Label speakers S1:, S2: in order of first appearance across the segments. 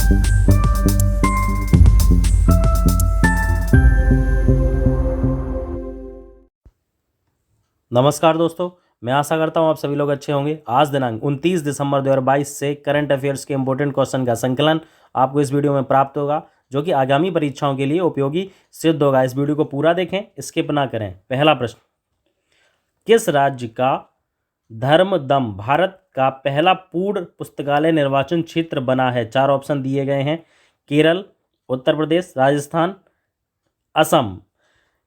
S1: नमस्कार दोस्तों, मैं आशा करता हूँ आप सभी लोग अच्छे होंगे। आज दिनांक 29 दिसंबर 2022 से करंट अफेयर्स के इंपॉर्टेंट क्वेश्चन का संकलन आपको इस वीडियो में प्राप्त होगा, जो कि आगामी परीक्षाओं के लिए उपयोगी सिद्ध होगा। इस वीडियो को पूरा देखें, स्किप ना करें। पहला प्रश्न, किस राज्य का धर्मदम भारत का पहला पूर्ण पुस्तकालय निर्वाचन क्षेत्र बना है? 4 ऑप्शन दिए गए हैं। केरल, उत्तर प्रदेश, राजस्थान, असम।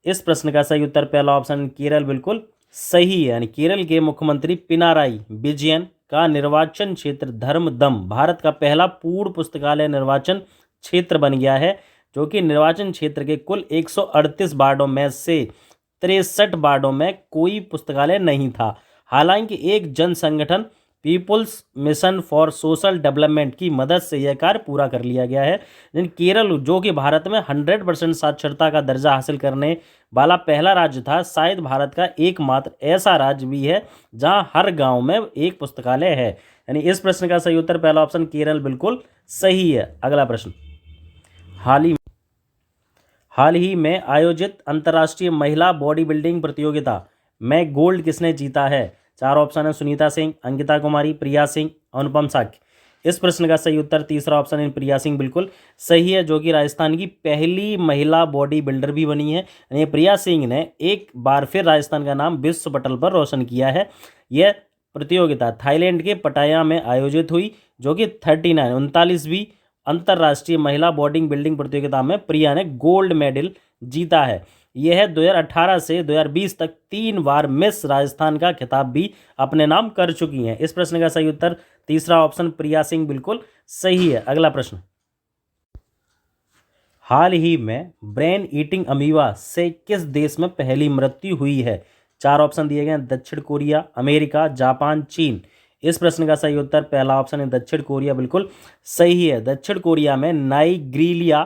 S1: इस प्रश्न का सही उत्तर पहला ऑप्शन केरल बिल्कुल सही है। यानी केरल के मुख्यमंत्री पिनाराई विजयन का निर्वाचन क्षेत्र धर्मदम भारत का पहला पूर्ण पुस्तकालय निर्वाचन क्षेत्र बन गया है, जो कि निर्वाचन क्षेत्र के कुल 138 वार्डों में से 63 वार्डों में कोई पुस्तकालय नहीं था। हालांकि एक जन संगठन peoples mission for social development की मदद से यह कार्य पूरा कर लिया गया है। लेकिन केरल, जो कि भारत में 100% साक्षरता का दर्जा हासिल करने वाला पहला राज्य था, शायद भारत का एकमात्र ऐसा राज्य भी है जहां हर गांव में एक पुस्तकालय है। यानी इस प्रश्न का सही उत्तर पहला ऑप्शन केरल बिल्कुल सही है। अगला प्रश्न, हाल ही में आयोजित अंतर्राष्ट्रीय महिला बॉडी बिल्डिंग प्रतियोगिता में गोल्ड किसने जीता है? 4 ऑप्शन है। सुनीता सिंह, अंकिता कुमारी, प्रिया सिंह, अनुपम साक्य। इस प्रश्न का सही उत्तर तीसरा ऑप्शन है, प्रिया सिंह बिल्कुल सही है, जो कि राजस्थान की पहली महिला बॉडी बिल्डर भी बनी है। यानी प्रिया सिंह ने एक बार फिर राजस्थान का नाम विश्व पटल पर रोशन किया है। यह प्रतियोगिता थाईलैंड के पटाया में आयोजित हुई, जो कि 39वीं अंतर्राष्ट्रीय महिला बॉडी बिल्डिंग प्रतियोगिता में प्रिया ने गोल्ड मेडल जीता है। यह 2018 से 2020 तक 3 बार मिस राजस्थान का खिताब भी अपने नाम कर चुकी हैं। इस प्रश्न का सही उत्तर तीसरा ऑप्शन प्रिया सिंह बिल्कुल सही है। अगला प्रश्न, हाल ही में ब्रेन ईटिंग अमीबा से किस देश में पहली मृत्यु हुई है? 4 ऑप्शन दिए गए हैं। दक्षिण कोरिया, अमेरिका, जापान, चीन। इस प्रश्न का सही उत्तर पहला ऑप्शन है, दक्षिण कोरिया बिल्कुल सही है। दक्षिण कोरिया में नाइग्रीलिया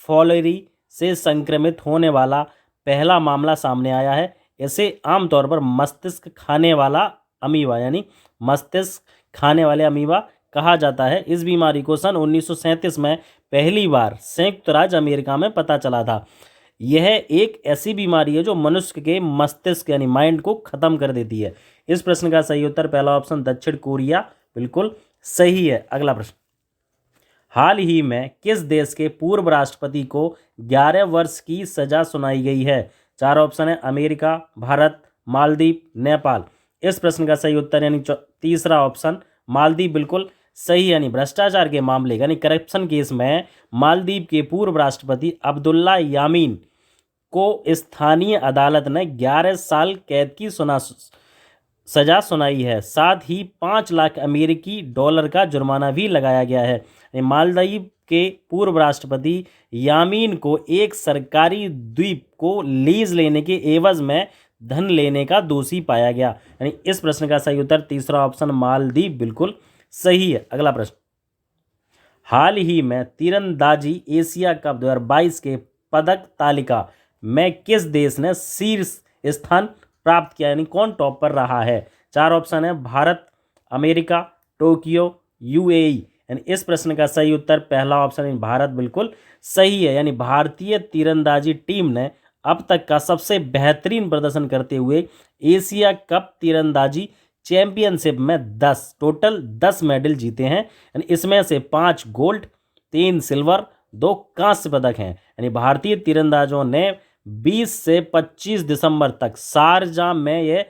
S1: फॉलेरी से संक्रमित होने वाला पहला मामला सामने आया है। इसे आमतौर पर मस्तिष्क खाने वाला अमीबा यानी मस्तिष्क खाने वाले अमीबा कहा जाता है। इस बीमारी को सन 1937 में पहली बार संयुक्त राज्य अमेरिका में पता चला था। यह एक ऐसी बीमारी है जो मनुष्य के मस्तिष्क यानी माइंड को खत्म कर देती है। इस प्रश्न का सही उत्तर पहला ऑप्शन दक्षिण कोरिया बिल्कुल सही है। अगला प्रश्न, हाल ही में किस देश के पूर्व राष्ट्रपति को 11 वर्ष की सजा सुनाई गई है? 4 ऑप्शन है। अमेरिका, भारत, मालदीव, नेपाल। इस प्रश्न का सही उत्तर यानी तीसरा ऑप्शन मालदीव बिल्कुल सही। यानी भ्रष्टाचार के मामले यानी करप्शन केस में मालदीव के पूर्व राष्ट्रपति अब्दुल्ला यामीन को स्थानीय अदालत ने 11 साल कैद की सजा सुनाई है। साथ ही 5 लाख अमेरिकी डॉलर का जुर्माना भी लगाया गया है। मालदीव के पूर्व राष्ट्रपति यामीन को एक सरकारी द्वीप को लीज लेने के एवज में धन लेने का दोषी पाया गया। यानी इस प्रश्न का सही उत्तर तीसरा ऑप्शन मालदीव बिल्कुल सही है। अगला प्रश्न, हाल ही में तीरंदाजी एशिया कप 2022 के पदक तालिका में किस देश ने शीर्ष स्थान प्राप्त किया? यानी कौन टॉप पर रहा है? 4 ऑप्शन है। Bharat, America, Tokyo, UAE. यानी इस प्रश्न का सही उत्तर पहला ऑप्शन भारत बिल्कुल सही है। यानी भारतीय तीरंदाजी टीम ने अब तक का सबसे बेहतरीन प्रदर्शन करते हुए एशिया कप तीरंदाजी चैंपियनशिप में टोटल 10 मेडल जीते हैं। यानी इसमें से 5 गोल्ड, 3 सिल्वर, 2 कांस्य पदक हैं। यानी भारतीय तीरंदाजों ने 20 से 25 दिसंबर तक शारजाह में यह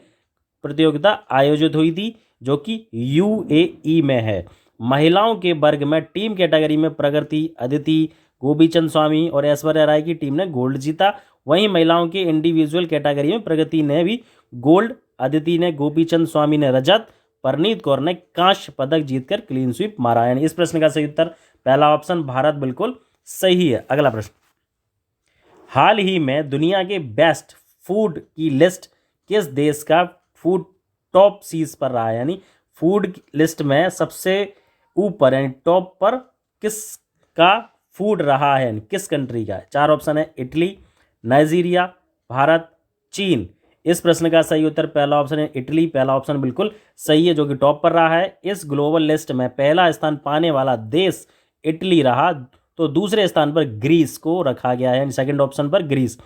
S1: प्रतियोगिता आयोजित हुई थी, जो कि यूएई में है। महिलाओं के वर्ग में टीम कैटेगरी में प्रगति, अदिति, गोपीचंद स्वामी और ऐश्वर्या राय की टीम ने गोल्ड जीता। वहीं महिलाओं के इंडिविजुअल कैटेगरी में प्रगति ने भी गोल्ड, अदिति ने, गोपीचंद स्वामी ने रजत, परनीत कौर ने कांस्य पदक जीतकर क्लीन स्वीप मारा। यानी इस प्रश्न का सही उत्तर पहला ऑप्शन भारत बिल्कुल सही है। अगला प्रश्न, हाल ही में दुनिया के बेस्ट फूड की लिस्ट किस देश का फूड टॉप सीज पर रहा है? यानी फूड लिस्ट में सबसे ऊपर यानी टॉप पर किसका फूड रहा है, किस कंट्री का है? 4 ऑप्शन है। इटली, नाइजीरिया, भारत, चीन। इस प्रश्न का सही उत्तर पहला ऑप्शन है इटली। पहला ऑप्शन बिल्कुल सही है, जो कि टॉप पर रहा है। इस ग्लोबल लिस्ट में पहला स्थान पाने वाला देश इटली रहा, तो दूसरे स्थान पर ग्रीस को रखा गया है, यानी सेकंड ऑप्शन पर ग्रीस।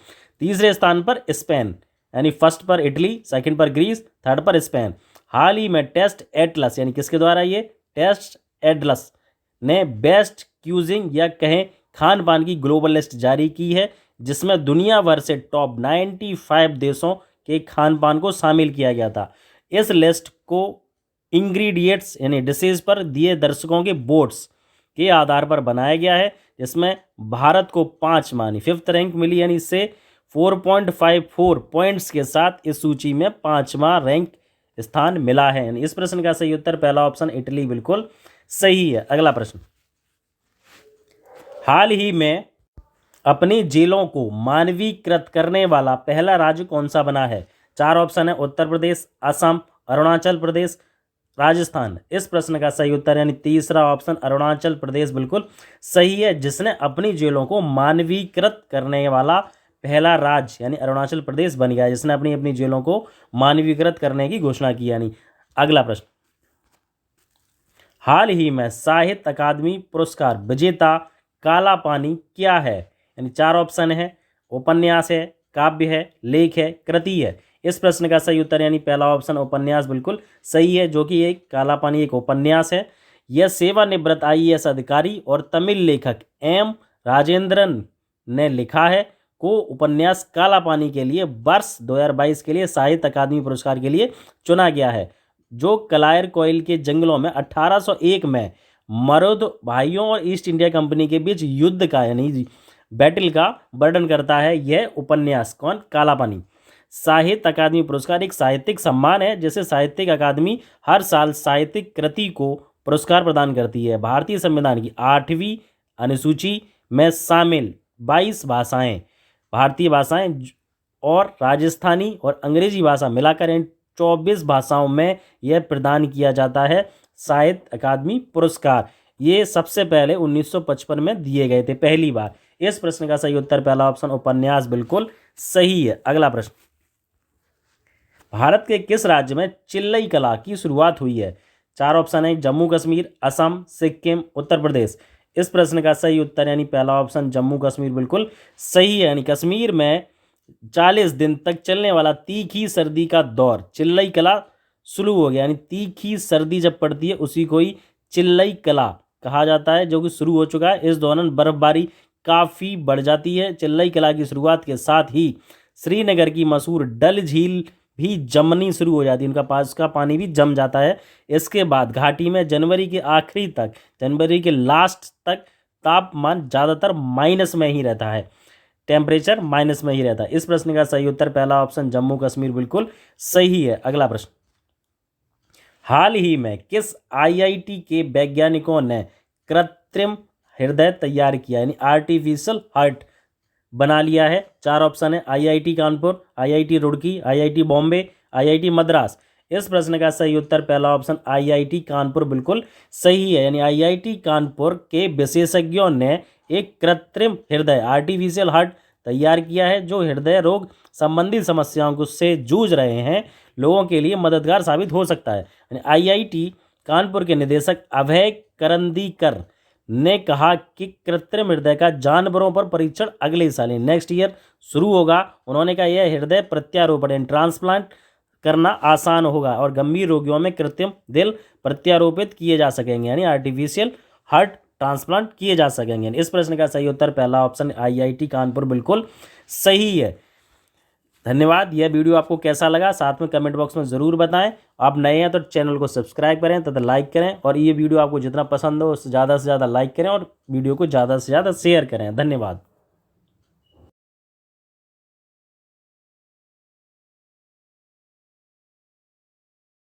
S1: तीसरे स्थान पर स्पेन, यानी फर्स्ट पर इटली, सेकंड पर ग्रीस, थर्ड पर स्पेन। हाल ही में टेस्ट एटलस, यानी किसके द्वारा, ये टेस्ट एटलस ने बेस्ट क्यूजिंग या कहें खान पान की ग्लोबल लिस्ट जारी की है, जिसमें दुनिया भर से टॉप 95 देशों के खान पान को शामिल किया गया था। इस लिस्ट को इंग्रेडिएंट्स यानी डिशेज पर दिए दर्शकों के वोट्स के आधार पर बनाया गया है, जिसमें भारत को 5 मानी 5th रैंक मिली, यानी इससे 4.54 पॉइंट्स के साथ इस सूची में 5वां रैंक स्थान मिला है। यानी इस प्रश्न का सही उत्तर पहला ऑप्शन इटली बिल्कुल सही है। अगला प्रश्न, हाल ही में अपनी जेलों को मानवीकृत करने वाला पहला राज्य कौन सा बना है? 4 ऑप्शन है, उत्तर प्रदेश, असम, अरुणाचल प्रदेश, राजस्थान। इस प्रश्न का सही उत्तर यानी तीसरा ऑप्शन अरुणाचल प्रदेश बिल्कुल सही है, जिसने अपनी जेलों को मानवीकृत करने वाला पहला राज्य यानी अरुणाचल प्रदेश बन गया, जिसने अपनी अपनी जेलों को मानवीकृत करने की घोषणा की। यानी अगला प्रश्न, हाल ही में साहित्य अकादमी पुरस्कार विजेता काला पानी क्या है? यानी 4 ऑप्शन है, उपन्यास है, काव्य है, लेख है, कृति है। इस प्रश्न का सही उत्तर यानी पहला ऑप्शन उपन्यास बिल्कुल सही है, जो कि एक काला पानी एक उपन्यास है। यह सेवानिवृत्त IAS अधिकारी और तमिल लेखक M राजेंद्रन ने लिखा है, को उपन्यास काला पानी के लिए वर्ष 2022 के लिए साहित्य अकादमी पुरस्कार के लिए चुना गया है, जो कलायर कोयल के जंगलों में 1801 में मरुद भाइयों और ईस्ट इंडिया कंपनी के बीच युद्ध का यानी बैटल का वर्णन करता है। यह उपन्यास कौन? काला पानी। साहित्य अकादमी पुरस्कार एक साहित्यिक सम्मान है, जिसे साहित्यिक अकादमी हर साल साहित्यिक कृति को पुरस्कार प्रदान करती है। भारतीय संविधान की 8वीं अनुसूची में शामिल 22 भाषाएं, भारतीय भाषाएं और राजस्थानी और अंग्रेजी भाषा मिलाकर इन 24 भाषाओं में यह प्रदान किया जाता है साहित्य अकादमी पुरस्कार। ये सबसे पहले 1955 में दिए गए थे पहली बार। इस प्रश्न का सही उत्तर पहला ऑप्शन उपन्यास बिल्कुल सही है। अगला प्रश्न, भारत के किस राज्य में चिल्लई कला की शुरुआत हुई है? 4 ऑप्शन है, जम्मू कश्मीर, असम, सिक्किम, उत्तर प्रदेश। इस प्रश्न का सही उत्तर यानी पहला ऑप्शन जम्मू कश्मीर बिल्कुल सही है। यानी कश्मीर में 40 दिन तक चलने वाला तीखी सर्दी का दौर चिल्लई कला शुरू हो गया, यानी तीखी सर्दी जब पड़ती है उसी को ही चिल्लई कला कहा जाता है, जो कि शुरू हो चुका है। इस दौरान बर्फबारी काफ़ी बढ़ जाती है। चिल्लई कला की शुरुआत के साथ ही श्रीनगर की मशहूर डल झील भी जमनी शुरू हो जाती है, उनका पास का पानी भी जम जाता है। इसके बाद घाटी में जनवरी के आखिरी तक, जनवरी के लास्ट तक तापमान ज़्यादातर माइनस में ही रहता है, टेम्परेचर माइनस में ही रहता है। इस प्रश्न का सही उत्तर पहला ऑप्शन जम्मू कश्मीर बिल्कुल सही है। अगला प्रश्न, हाल ही में किस IIT के वैज्ञानिकों ने कृत्रिम हृदय तैयार किया, यानी आर्टिफिशियल हार्ट बना लिया है? 4 ऑप्शन है, IIT Kanpur, IIT Roorkee, IIT Bombay, IIT Madras. इस प्रश्न का सही उत्तर पहला ऑप्शन IIT कानपुर बिल्कुल सही है। यानी IIT कानपुर के विशेषज्ञों ने एक कृत्रिम हृदय आर्टिफिशियल हार्ट तैयार किया है, जो हृदय रोग संबंधी समस्याओं से जूझ रहे हैं लोगों के लिए मददगार साबित हो सकता है। यानी IIT कानपुर के निदेशक अभय करंदीकर ने कहा कि कृत्रिम हृदय का जानवरों पर परीक्षण अगले साल नेक्स्ट ईयर शुरू होगा। उन्होंने कहा यह हृदय प्रत्यारोपण ट्रांसप्लांट करना आसान होगा और गंभीर रोगियों में कृत्रिम दिल प्रत्यारोपित किए जा सकेंगे, यानी आर्टिफिशियल हार्ट ट्रांसप्लांट किए जा सकेंगे। इस प्रश्न का सही उत्तर पहला ऑप्शन IIT कानपुर बिल्कुल सही है। धन्यवाद। यह वीडियो आपको कैसा लगा साथ में कमेंट बॉक्स में ज़रूर बताएं। आप नए हैं तो चैनल को सब्सक्राइब करें तथा लाइक करें, और ये वीडियो आपको जितना पसंद हो उससे ज़्यादा से ज़्यादा लाइक करें और वीडियो को ज़्यादा से ज़्यादा शेयर करें। धन्यवाद।